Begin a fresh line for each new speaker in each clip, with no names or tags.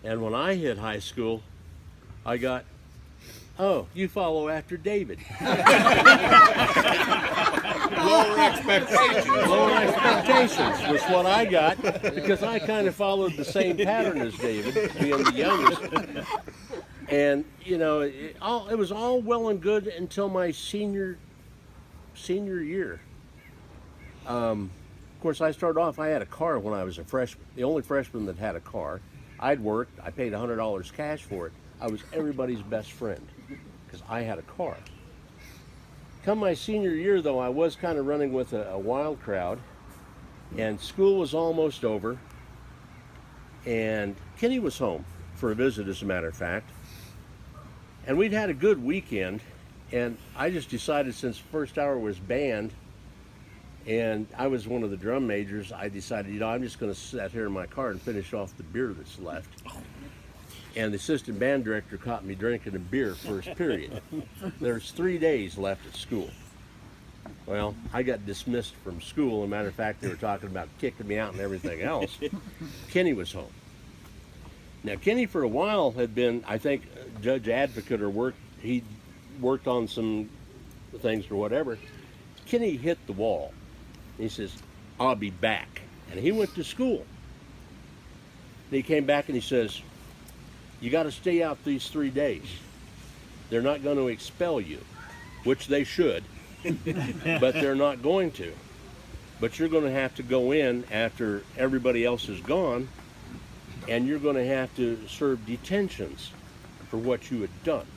And when I hit high school, I got, oh, you follow after David.
Lower expectations.
Lower expectations was what I got, because I kind of followed the same pattern as David, being the youngest. And you know, it was all well and good until my senior year. Of course, I started off. I had a car when I was a freshman. The only freshman that had a car. I'd worked. I paid $100 cash for it. I was everybody's best friend because I had a car. Come my senior year, though, I was kind of running with a wild crowd, and school was almost over, and Kenny was home for a visit, as a matter of fact. And we'd had a good weekend, and I just decided, since first hour was band, and I was one of the drum majors, I decided, you know, I'm just going to sit here in my car and finish off the beer that's left. And the assistant band director caught me drinking a beer first period. There's 3 days left at school. Well, I got dismissed from school. As a matter of fact, they were talking about kicking me out and everything else. Kenny was home. Now, Kenny for a while had been, I think, judge advocate, or he worked on some things or whatever. Kenny hit the wall. He says, I'll be back. And he went to school. And he came back and he says, you got to stay out these 3 days. They're not going to expel you, which they should, but they're not going to. But you're going to have to go in after everybody else is gone, and you're going to have to serve detentions for what you had done.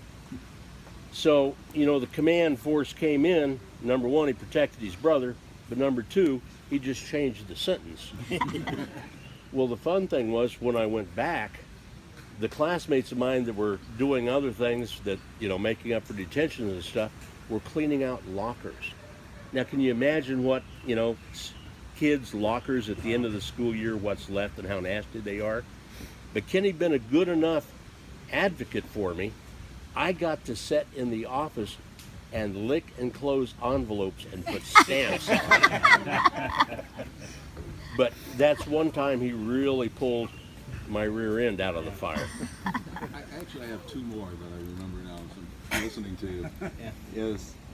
So, you know, the command force came in. Number one, he protected his brother, but number two, he just changed the sentence. Well, the fun thing was, when I went back, the classmates of mine that were doing other things, that, you know, making up for detention and stuff, were cleaning out lockers. Now, can you imagine what, you know, kids' lockers at the end of the school year, what's left and how nasty they are? But Kenny'd been a good enough advocate for me. I got to sit in the office and lick and close envelopes and put stamps on. But that's one time he really pulled my rear end out of the fire.
I have two more that I remember now as I'm listening to you.
Yeah.
Is